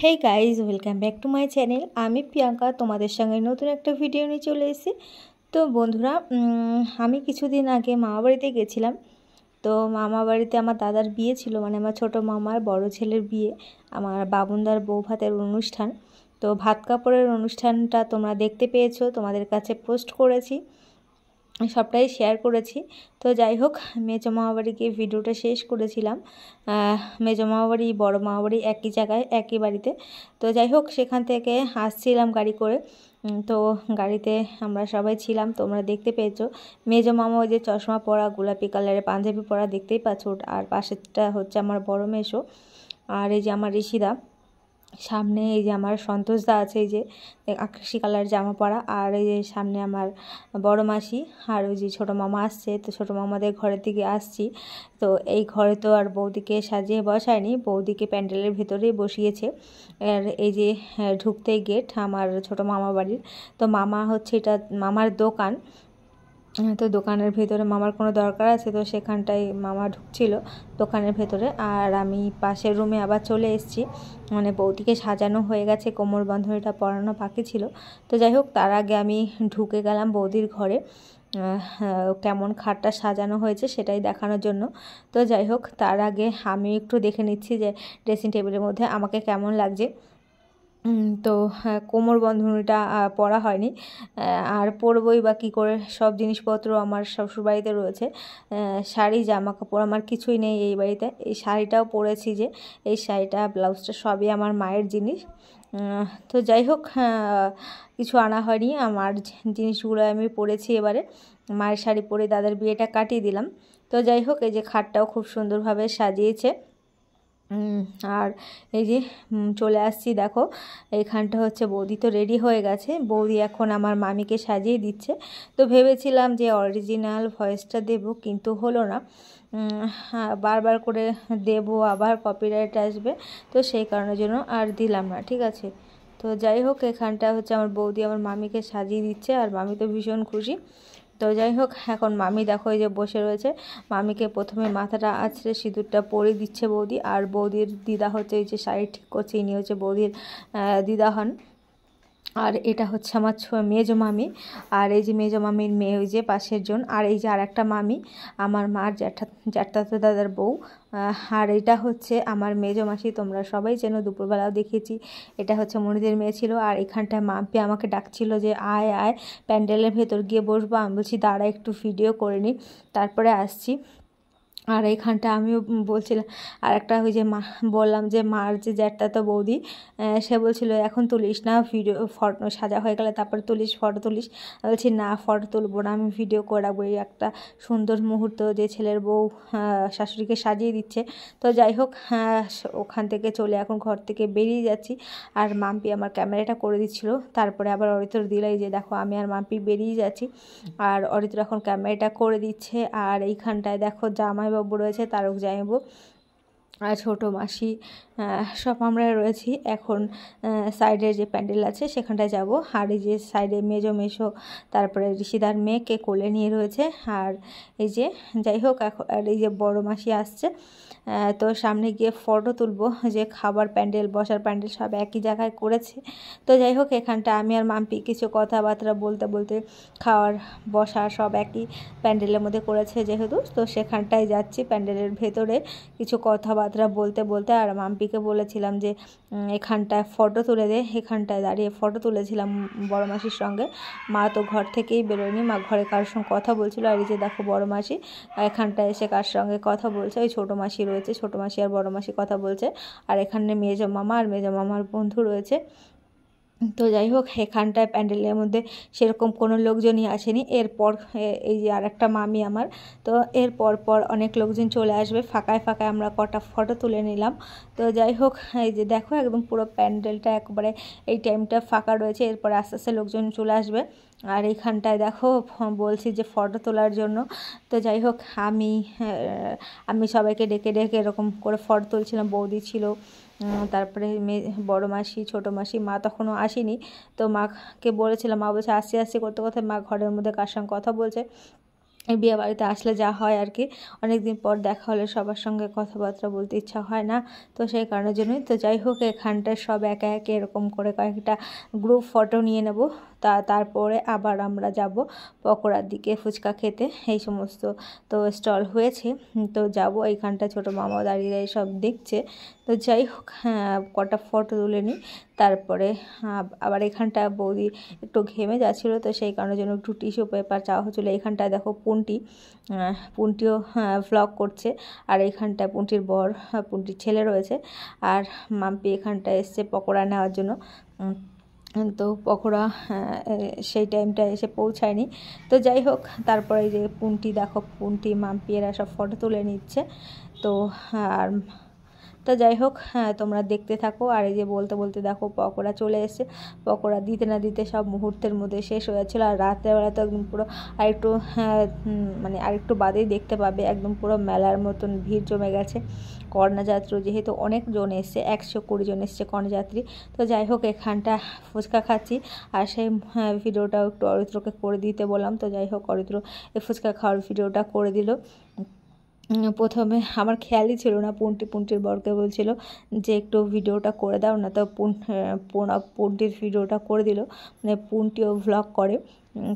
Hey guys welcome back to my channel. आमी प्रियंका तुम्हारे संगे नतून एक भिडियो निये चले एसेছি। तो बंधुरा आमी किछुदिन आगे मामा बाड़ीते गेছিলাম। तो मामा बाड़ीते आमार दादार बिये छिलो, माने आमार छोटो मामार बड़ो छेलेर बिये, आमार बाबुनदार बौ भातेर अनुष्ठान। तो भात कापड़ेर अनुष्ठानटा तोमरा देखते पेयेछो, तोमादेर काछे पोस्ट करेছি, सबटाई शेयर करेছি। तो যাই হোক মেজো মামা বাড়ি গিয়ে ভিডিওটা শেষ করেছিলাম। মেজো মামা বাড়ি বড় মামা বাড়ি একই জায়গায় একই বাড়িতে। তো যাই হোক সেখান থেকে আসছিলাম গাড়ি করে। তো গাড়িতে আমরা সবাই ছিলাম, তোমরা দেখতে পেয়েছো। মেজো মামা ওই যে চশমা পরা গোলাপি কালারের পাঞ্জাবি পরা দেখতেই পাচ্ছো, আর পাশেরটা হচ্ছে আমার বড় মেসো, আর এই যে আমার ঋষিদা। সামনে এই যে আমার সন্তোষদা আছে, এই যে আকাশি কালার জামা পরা, আর এই যে সামনে আমার বড় মাসি, আর ওই যে ছোটো মামা আসছে। তো ছোটো মামাদের ঘরের দিকে আসছি। তো এই ঘরে তো আর বৌদিকে সাজিয়ে বসায়নি, বৌদিকে প্যান্ডেলের ভেতরেই বসিয়েছে। আর এই যে ঢুকতেই গেট আমার ছোটো মামা বাড়ির। তো মামা হচ্ছে এটা মামার দোকান। তো দোকানের ভেতরে মামার কোনো দরকার আছে, তো সেখানটায় মামা ঢুকছিল দোকানের ভেতরে, আর আমি পাশের রুমে আবার চলে এসেছি। মানে বৌদিকে সাজানো হয়ে গেছে, কোমর বন্ধনীটা পরানো বাকি ছিল। তো যাই হোক তার আগে আমি ঢুকে গেলাম বৌদির ঘরে, কেমন খাটটা সাজানো হয়েছে সেটাই দেখানোর জন্য। তো যাই হোক তার আগে আমি একটু দেখে নিচ্ছি যে ড্রেসিং টেবিলের মধ্যে আমাকে কেমন লাগছে। তো কোমর বন্ধনীটা পরা হয়নি, আর পরবই বা কী করে, সব জিনিসপত্র আমার শ্বশুরবাড়িতে রয়েছে। শাড়ি জামা কাপড় আমার কিছুই নেই এই বাড়িতে। এই শাড়িটাও পরেছি, যে এই শাড়িটা ব্লাউজটা সবই আমার মায়ের জিনিস। তো যাই হোক কিছু আনা হয়নি, আমার জিনিসগুলো আমি পরেছি। এবারে মায়ের শাড়ি পরে দাদার বিয়েটা কাটিয়ে দিলাম। তো যাই হোক এই যে খাটটাও খুব সুন্দরভাবে সাজিয়েছে। আর এই যে চলে আসছি, দেখো এইখানটা হচ্ছে বৌদি তো রেডি হয়ে গেছে। বৌদি এখন আমার মামিকে সাজিয়ে দিচ্ছে। তো ভেবেছিলাম যে অরিজিনাল ভয়েসটা দেব, কিন্তু হলো না। বারবার করে দেব আবার কপিরাইট আসবে, তো সেই কারণের জন্য আর দিলাম না, ঠিক আছে। তো যাই হোক এখানটা হচ্ছে আমার বৌদি আমার মামিকে সাজিয়ে দিচ্ছে, আর মামি তো ভীষণ খুশি। তো যাই হোক এখন মামি দেখো এই যে বসে রয়েছে, মামিকে প্রথমে মাথাটা আঁচড়ে সিঁদুরটা পরিয়ে দিচ্ছে বৌদি। আর বৌদির দিদা হচ্ছে এই যে শাড়ি ঠিক করছে, ইনি হচ্ছে বৌদির দিদা হন। আর এটা হচ্ছে আমার মেজো মামি, আর এই যে মেজো মামির মেয়ে ওই যে পাশের জন, আর এই যে আর একটা মামি আমার মার জ্যাঠাতো দাদার বউ। আর এটা হচ্ছে আমার মেজো মাসি, তোমরা সবাই চেনো, দুপুরবেলাও দেখেছি। এটা হচ্ছে মনিদের মেয়ে ছিল। আর এখানটায় মাম্পি আমাকে ডাকছিল যে আয় আয় প্যান্ডেলের ভেতর গিয়ে বসবো। আমি বলছি দাঁড়া একটু ভিডিও করে নিই, তারপরে আসছি। আর এইখানটা আমিও বলছিলাম, আর একটা ওই যে মা বললাম যে মার যে জ্যাঠাতো বৌদি, সে বলছিল এখন তুলিস না, ভিডিও ফটো সাজা হয়ে গেলে তারপরে তুলিস, ফটো তুলিস। বলছি না ফটো তুলবো না, আমি ভিডিও করে রাখবো। এই একটা সুন্দর মুহূর্ত যে ছেলের বউ শাশুড়িকে সাজিয়ে দিচ্ছে। তো যাই হোক ওখান থেকে চলে এখন ঘর থেকে বেরিয়ে যাচ্ছি। আর মাম্পি আমার ক্যামেরাটা করে দিচ্ছিল, তারপরে আবার অরিত্র দিল। এই যে দেখো আমি আর মাম্পি বেরিয়ে যাচ্ছি, আর অরিত্র এখন ক্যামেরাটা করে দিচ্ছে। আর এইখানটায় দেখো জামাইবাবু রয়েছে, তারক জামাইবাবু আর ছোটো মাসি, সব আমরা রয়েছি। এখন সাইডে যে প্যান্ডেল আছে সেখানটায় যাব। আর এই যে সাইডে মেজো মেশো, তারপরে ঋষিদার মেয়েকে কোলে নিয়ে রয়েছে। আর এই যে যাই হোক এখন আর এই যে বড় মাসি আসছে। তো সামনে গিয়ে ফটো তুলবো, যে খাবার প্যান্ডেল বসার প্যান্ডেল সব একই জায়গায় করেছে। তো যাই হোক এখানটা আমি আর মাম্পি কিছু কথাবার্তা বলতে বলতে খাওয়ার বসা সব একই প্যান্ডেলের মধ্যে করেছে যেহেতু, তো সেখানটায় যাচ্ছি প্যান্ডেলের ভেতরে কিছু কথাবার্তা বলতে বলতে। আর মাম্পিকে বলেছিলাম যে এখানটায় ফটো তুলে দে, এখানটায় দাঁড়িয়ে ফটো তুলেছিলাম বড় মাসির সঙ্গে। মা তো ঘর থেকেই বেরোয়নি, মা ঘরে কারোর সঙ্গে কথা বলছিল। আর এই যে দেখো বড় মাসি এখানটায় এসে কার সঙ্গে কথা বলছে, ওই ছোটো মাসি রয়েছে, ছোটো মাসি আর বড় মাসি কথা বলছে। আর এখানে মেজো মামা আর মেজো মামার বন্ধু রয়েছে। তো যাই হোক এখানটায় প্যান্ডেলের মধ্যে সেরকম কোনো লোকজনই আসেনি। এরপর এই যে আর একটা মামি আমার, তো এরপর অনেক লোকজন চলে আসবে, ফাঁকায় ফাঁকায় আমরা কটা ফটো তুলে নিলাম। তো যাই হোক এই যে দেখো একদম পুরো প্যান্ডেলটা একবারে এই টাইমটা ফাঁকা রয়েছে, এরপর আস্তে আস্তে লোকজন চলে আসবে। আর এইখানটায় দেখো বলছি যে ফটো তোলার জন্য। তো যাই হোক আমি সবাইকে ডেকে ডেকে এরকম করে ফটো তুলছিলাম। বৌদি ছিল, তারপরে বড় মাসি, ছোটো মাসি, মা তখনও আসেনি। তো মাকে বলেছিলাম, মা বলছে আসছি আসছি করতে করতে মা ঘরের মধ্যে কার সঙ্গে কথা বলছে। এই বিয়ে বাড়িতে আসলে যা হয় আর কি, অনেকদিন পর দেখা হলে সবার সঙ্গে কথাবার্তা বলতে ইচ্ছা হয় না, তো সেই কারণের জন্যই। তো যাই হোক, এখানটায় সব একে একে এরকম করে কয়েকটা গ্রুপ ফটো নিয়ে নেব, তারপরে আবার আমরা যাব পকোড়ার দিকে, ফুচকা খেতে। এই সমস্ত তো স্টল হয়েছে, তো যাব। এইখানটা ছোটো মামাও দাঁড়িয়ে সব দেখছে। তো যাই হোক, হ্যাঁ, কটা ফটো তুলে নিই, তারপরে আবার এখানটা বৌদি একটু ঘেমে যাচ্ছিলো, তো সেই কারণের জন্য একটু টিস্যু পেপার চাওয়া হচ্ছিলো। এখানটায় দেখো পুন্টিও ভ্লগ করছে, আর এইখানটায় পুন্টির পুন্টির ছেলে রয়েছে, আর মাম্পি এখানটায় এসছে পকোড়া নেওয়ার জন্য। তো পকোড়া সেই টাইমটা এসে পৌঁছায়নি। তো যাই হোক, তারপরে যে পুন্টি মাম্পি এরা সব ফটো তুলে নিচ্ছে। তো যাই হোক, তোমরা দেখতে থাকো। আর এই যে বলতে বলতে দেখো পকোড়া চলে এসছে। পকোড়া দিতে না দিতে সব মুহূর্তের মধ্যে শেষ হয়েছিল। আর রাত্রেবেলা তো একদম পুরো আরেকটু বাদেই দেখতে পাবে, একদম পুরো মেলার মতন ভিড় জমে গেছে। কর্ণযাত্রী যেহেতু অনেকজন এসছে, 120 জন এসছে কর্ণযাত্রী। তো যাই হোক, এখানটা ফুচকা খাচ্ছি, আর সেই ভিডিওটাও একটু অরিত্রকে করে দিতে বললাম। তো যাই হোক, অরিত্র এই ফুচকা খাওয়ার ভিডিওটা করে দিল। প্রথমে আমার খেয়ালই ছিল না, পুন্টির বরকে বলছিল যে একটু ভিডিওটা করে দাও না, তো পুন্টির ভিডিওটা করে দিল। মানে পুন্টিও ভ্লগ করে,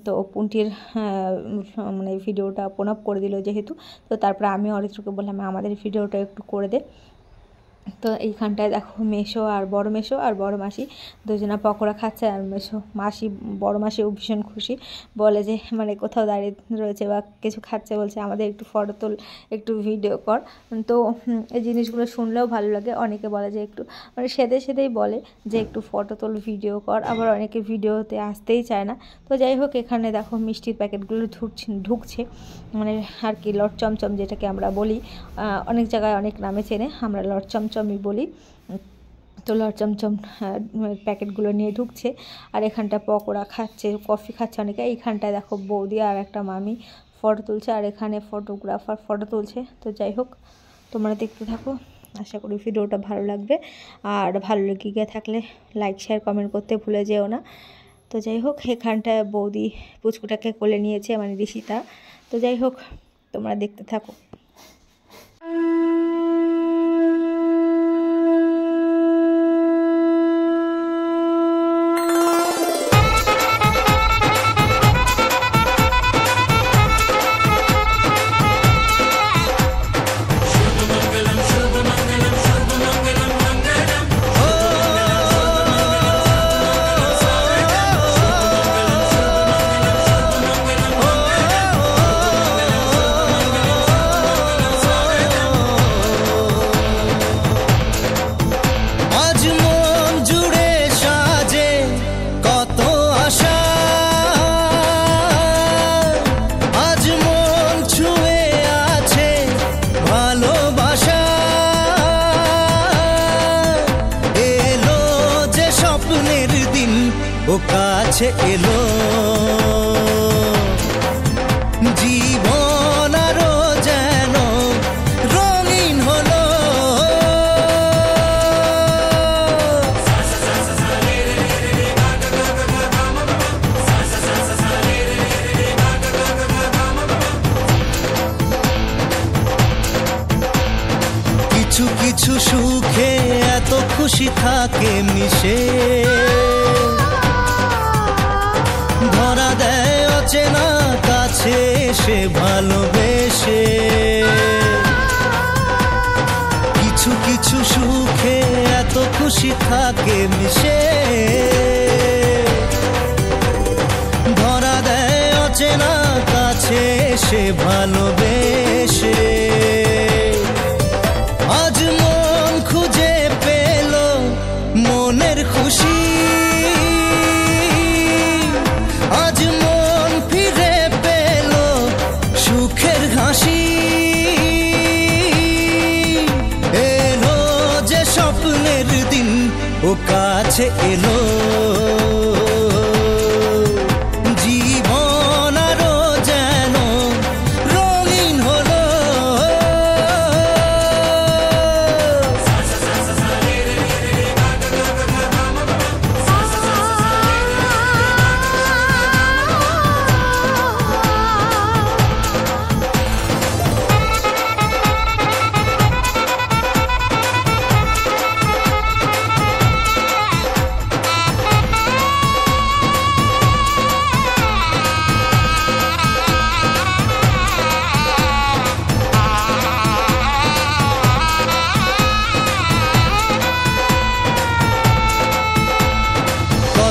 তো পুন্টির ভিডিওটা পুনঃ করে দিল যেহেতু। তো তারপরে আমি অরিত্রকে বললাম আমাদের ভিডিওটা একটু করে দে। তো এইখানটায় দেখো মেসো আর বড় মাসি দুজনা পকোড়া খাচ্ছে, আর বড় মাসিও ভীষণ খুশি, বলে যে কোথাও দাঁড়িয়ে রয়েছে বা কিছু খাচ্ছে, বলছে আমাদের একটু ফটো তোল, একটু ভিডিও কর। তো এই জিনিসগুলো শুনলেও ভালো লাগে। অনেকে বলে যে একটু সেদেই বলে যে একটু ফটো তোল, ভিডিও কর, আবার অনেকে ভিডিওতে আসতেই চায় না। তো যাই হোক, এখানে দেখো মিষ্টির প্যাকেটগুলো ঢুকছে, আর কি লট চমচম যেটাকে আমরা বলি, অনেক জায়গায় অনেক নামে চেনে, আমরা লট চমচমই বলি। তো লট চমচম প্যাকেটগুলো নিয়ে ঢুকছে, আর এখানটা পকোড়া খাচ্ছে, কফি খাচ্ছে অনেকে। এইখানটায় দেখো বৌদি আর একটা মামি ফটো তুলছে, আর এখানে ফটোগ্রাফার ফটো তুলছে। তো যাই হোক, তোমরা দেখতে থাকো, আশা করি ভিডিওটা ভালো লাগবে। আর ভালো লেগে থাকলে লাইক শেয়ার কমেন্ট করতে ভুলে যেও না। তো যাই হোক, এখানটায় বৌদি পুচকুটাকে কোলে নিয়েছে, ঋষিতা। তো যাই হোক, তোমরা দেখতে থাকো। কাছে এলো জীবন আরো যেন রঙিন হলো। কিছু কিছু সুখে এত খুশি থাকে মিশে, ধরা দেয় অচেনা কাছে সে ভালোবেসে। কিছু কিছু সুখে এত খুশি থাকে মিশে, ধরা দেয় অচেনা কাছে সে ভালোবেসে। আজ মন খুঁজে পেল মনের খুশি, আজ মন ফিরে পেল সুখের হাসি। এলো যে স্বপ্নের দিন ও কাছে এলো, জীবন আরো যেন রঙিন হলো।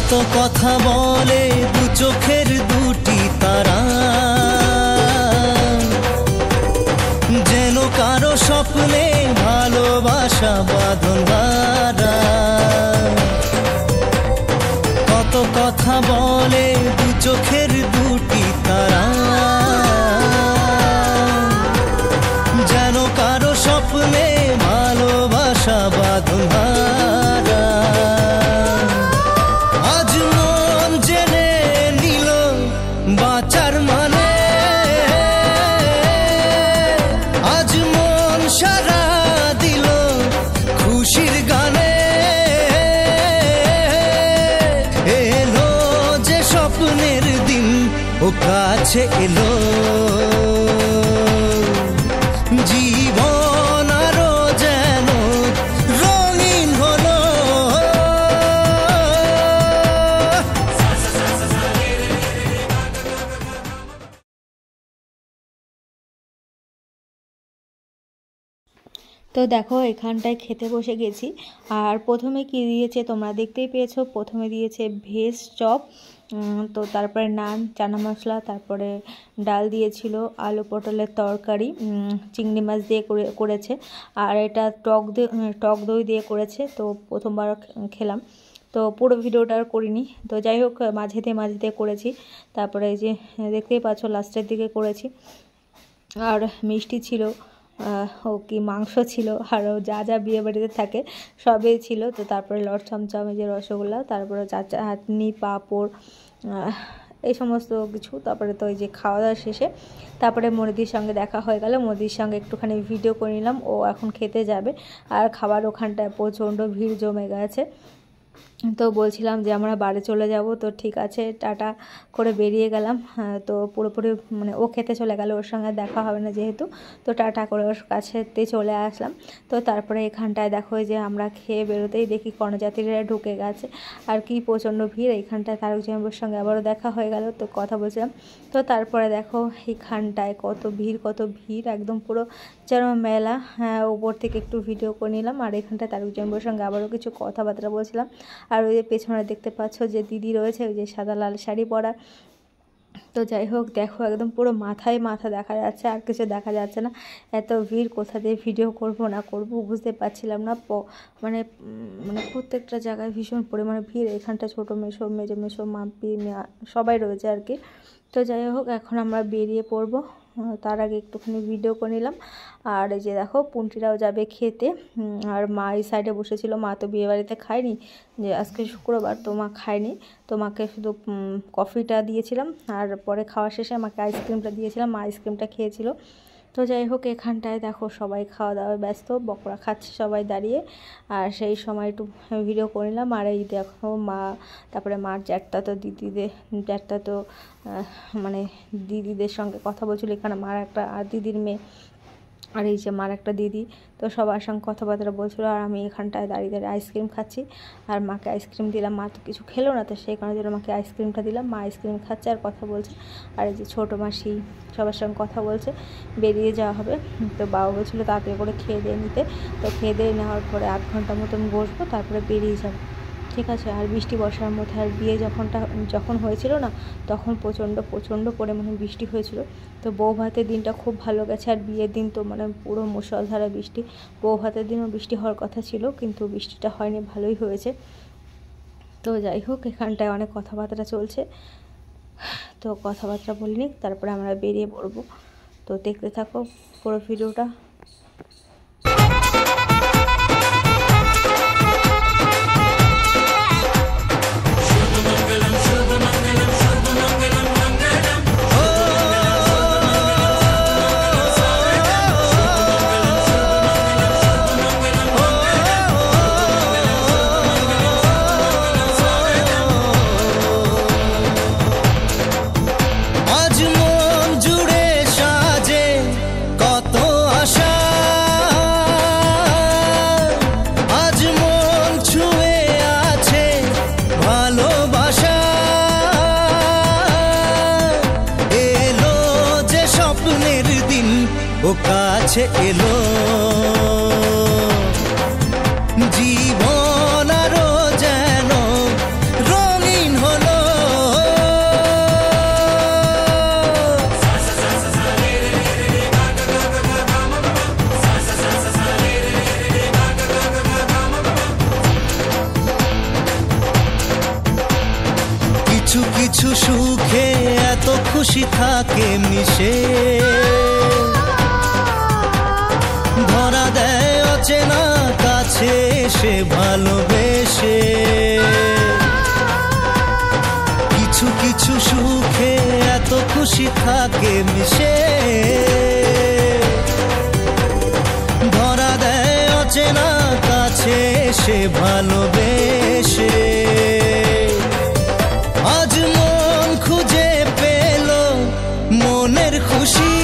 কত কথা বলে দু চোখের দুটি তারা, যেন কারো স্বপ্নে ভালোবাসা বাঁধন হারা। কত কথা বলে দু চোখের দুটি তারা, যেন কারো স্বপ্নে ভালোবাসা বাঁধন হারা। আজ মন জেনে নিল বাঁচার মানে, আজ মন সারা দিল খুশির গানে। এলো যে স্বপ্নের দিন ও কাছে এলো, জীবন আরো যেন রঙিন হলো। তো দেখো এখানটায় খেতে বসে গেছি। আর প্রথমে কি দিয়েছে তোমরা দেখতেই পেয়েছো, প্রথমে দিয়েছে ভেজ চপ, তো তারপরে নান, চানা মশলা, তারপরে ডাল দিয়েছিল, আলু পটলের তরকারি, চিংড়ি মাছ দিয়ে করেছে, আর এটা টক দই দিয়ে করেছে। তো প্রথমবার খেলাম, তো পুরো ভিডিওটা আর করিনি। তো যাই হোক মাঝেতে করেছি। তারপরে এই যে দেখতেই পাচ্ছ লাস্টের দিকে করেছি। আর মিষ্টি ছিল, কি মাংস ছিল, আরও যা যা বিয়ে বাড়িতে থাকে সবই ছিল। তো তারপরে লট চমচম, এই যে রসগোল্লা, তারপরে চাটনি, পাঁপড়, এই সমস্ত কিছু। তারপরে তো এই যে খাওয়া দাওয়া শেষে তারপরে মনিদির সঙ্গে দেখা হয়ে গেল, মনিদির সঙ্গে একটুখানি ভিডিও করে নিলাম। ও এখন খেতে যাবে, আর খাবার ওখানটায় প্রচণ্ড ভিড় জমে গেছে। তো বলছিলাম যে আমরা বাড়ি চলে যাব, তো ঠিক আছে টাটা করে বেরিয়ে গেলাম। তো পুরোপুরি মানে ও খেতে চলে গেল, ওর সঙ্গে দেখা হবে না যেহেতু, তো টাটা করে ওর কাছেতে চলে আসলাম। তো তারপরে এখানটায় দেখো যে আমরা খেয়ে বেরোতেই দেখি কর্ণযাত্রীরা ঢুকে গেছে, আর কি প্রচণ্ড ভিড়। এইখানটায় তারক জামাইবাবুর সঙ্গে আবারও দেখা হয়ে গেল, তো কথা বলছিলাম। তো তারপরে দেখো এইখানটায় কত ভিড় একদম পুরো যেন মেলা। ওপর থেকে একটু ভিডিও করে নিলাম, আর এখানটায় তারক জামাইবাবুর সঙ্গে আবারও কিছু কথাবার্তা বলছিলাম। আর ওই যে পেছনে দেখতে পাচ্ছ যে দিদি রয়েছে, ওই যে সাদা লাল শাড়ি পরা। তো যাই হোক দেখো একদম পুরো মাথায় মাথা দেখা যাচ্ছে, আর কিছু দেখা যাচ্ছে না। এত ভিড়, কোথা দিয়ে ভিডিও করব না করব বুঝতে পারছিলাম না। মানে প্রত্যেকটা জায়গায় ভীষণ পরিমাণে ভিড়। এখানটা ছোটো মেসো, মেজো মেসো, মাম্পি, সবাই রয়েছে আর কি। তো যাই হোক এখন আমরা বেরিয়ে পড়বো, তার আগে একটুখানি ভিডিও করে নিলাম। আর এই যে দেখো পুন্টিরাও যাবে খেতে, আর মা এই সাইডে বসেছিল। মা তো বিয়েবাড়িতে খায়নি, যে আজকে শুক্রবার, তো মা খায়নি। তো মাকে শুধু কফিটা দিয়েছিলাম, আর পরে খাওয়া শেষে আমাকে আইসক্রিমটা দিয়েছিলাম, মা আইসক্রিমটা খেয়েছিল। তো যাই হোক এখানটায় দেখো সবাই খাওয়া দাওয়ায় ব্যস্ত, বকরা খাচ্ছে সবাই দাঁড়িয়ে, আর সেই সময় একটু ভিডিও করে নিলাম। আর এই দেখো মা, তারপরে মার জ্যাঠতো মানে দিদিদের সঙ্গে কথা বলছিল। এখানে মার একটা আর দিদির মেয়ে, আর এই যে মার একটা দিদি, তো সবার সঙ্গে কথাবার্তা বলছিল। আর আমি এখানটায় দাঁড়িয়ে আইসক্রিম খাচ্ছি, আর মাকে আইসক্রিম দিলাম। মা তো কিছু খেলো না, তো সেই কারণে জন্য মাকে আইসক্রিমটা দিলাম। মা আইসক্রিম খাচ্ছে আর কথা বলছে। আর এই যে ছোটো মাসি সবার সঙ্গে কথা বলছে, বেরিয়ে যাওয়া হবে। তো বাবা বলছিলো তাড়াতাড়ি করে খেয়ে দিয়ে নিতে, তো খেয়ে দিয়ে নেওয়ার পরে 8 ঘন্টা মতন বসবো, তারপরে বেরিয়ে যাবো। ঠিক আছে। আর বৃষ্টি বর্ষার মধ্যে, আর বিয়ে যখন হয়েছিল না, তখন প্রচণ্ড পরিমাণে বৃষ্টি হয়েছিল। তো বউ ভাতের দিনটা খুব ভালো গেছে, আর বিয়ের দিন তো মানে পুরো মুষলধারে বৃষ্টি। বউ ভাতের দিনও বৃষ্টি হওয়ার কথা ছিল, কিন্তু বৃষ্টিটা হয়নি, ভালোই হয়েছে। তো যাই হোক এখানটায় অনেক কথাবার্তা চলছে, তো কথাবার্তা বলিনি, তারপরে আমরা বেরিয়ে পড়বো। তো দেখতে থাকো পুরো ভিডিওটা। ও কাছে এলো, জীবন আরো যেন রঙিন কিছু সুখে এত খুশি থাকে মিশে, ধরা দেয় অচেনা কাছে এসে ভালোবেসে। কিছু কিছু সুখে এত খুশি থাকে মিশে, ধরা দেয় অচেনা কাছে এসে ভালোবেসে। আজ মন খুঁজে পেল মনের খুশি,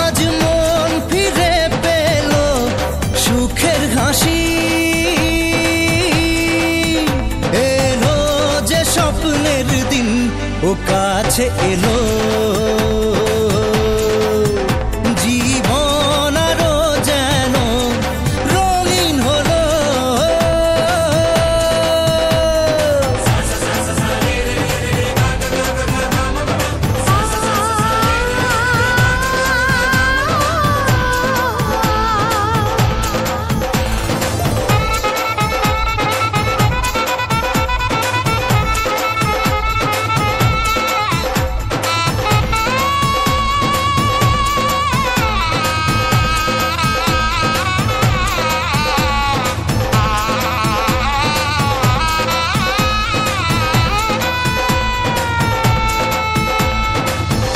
আজ মন ফিরে পেল সুখের হাসি। এলো যে স্বপ্নের দিন ও কাছে এলো, জীবন আরো যেন রঙিন হলো।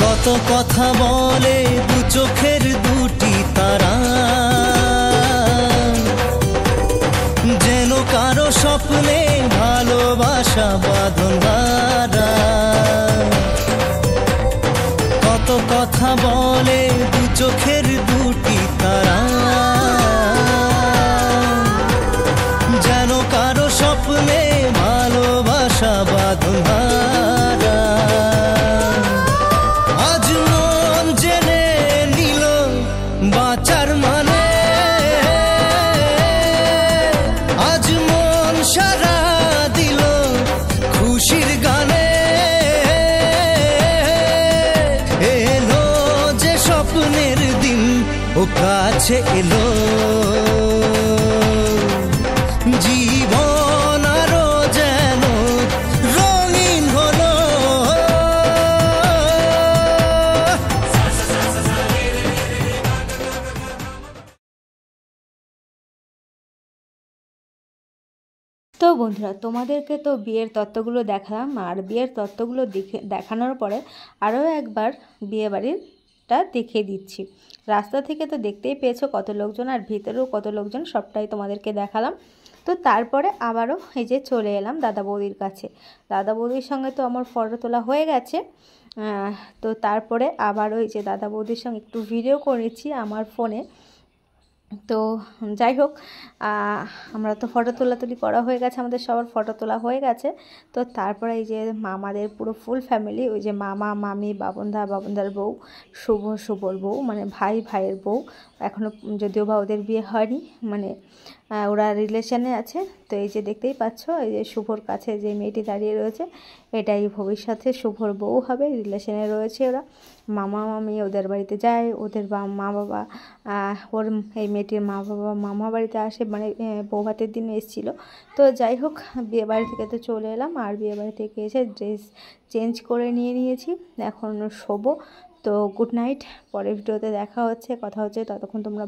কত কথা বলে দু চোখের দুটি তারা, যেন কারো স্বপ্নে ভালোবাসা বাঁধন হারা। কত কথা বলে দু চোখের দুটি তারা, যেন কারো স্বপ্নে ভালোবাসা বাঁধন হারা। আজ মন জেনে নিল বাঁচার মানে, আজ মন সারা দিল খুশির গানে। এলো যে স্বপ্নের দিন ও কাছে এলো, জীবন আরো যেন রঙিন হলো। তো বন্ধুরা, তোমাদেরকে তো বিয়ের তত্ত্বগুলো দেখালাম, আর বিয়ের তত্ত্বগুলো দেখানোর পরে আরও একবার বিয়েবাড়িটা দেখিয়ে দিচ্ছি। রাস্তা থেকে তো দেখতেই পেয়েছো কত লোকজন, আর ভিতরেও কত লোকজন, সবটাই তোমাদেরকে দেখালাম। তো তারপরে আবারও এই যে চলে এলাম দাদা বৌদির কাছে। দাদা বৌদির সঙ্গে তো আমার ফটো তোলা হয়ে গেছে, তো তারপরে আবারও এই যে দাদা বৌদির সঙ্গে একটু ভিডিও করেছি আমার ফোনে। তো যাই হোক, আমরা তো ফটো তোলাতুলি করা হয়ে গেছে, আমাদের সবার ফটো তোলা হয়ে গেছে। তো তারপরে এই যে মামাদের পুরো ফুল ফ্যামিলি, ওই যে মামা মামি, বাবনদা, বাবনদার বউ, শুভর বউ, মানে ভাইয়ের বউ, এখনও যদিও বা ওদের বিয়ে হয়নি, মানে ওরা রিলেশনে আছে। তো এই যে দেখতেই পাচ্ছ, এই যে শুভর কাছে যে মেয়েটি দাঁড়িয়ে রয়েছে, এটাই ভবিষ্যতে শুভর বউ হবে, রিলেশনে রয়েছে ওরা। মামা মামি ওদের বাড়িতে যায়, ওদের মা বাবা, ওর এই মেয়েটির মা বাবা মামা বাড়িতে আসে, মানে বৌভাতের দিন এসেছিলো। তো যাই হোক, বিয়েবাড়ি থেকে তো চলে এলাম, আর বিয়েবাড়ি থেকে এসে ড্রেস চেঞ্জ করে নিয়েছি, এখন শোবো। তো গুড নাইট, পরের ভিডিওতে দেখা হচ্ছে, কথা হচ্ছে, ততক্ষণ তোমরা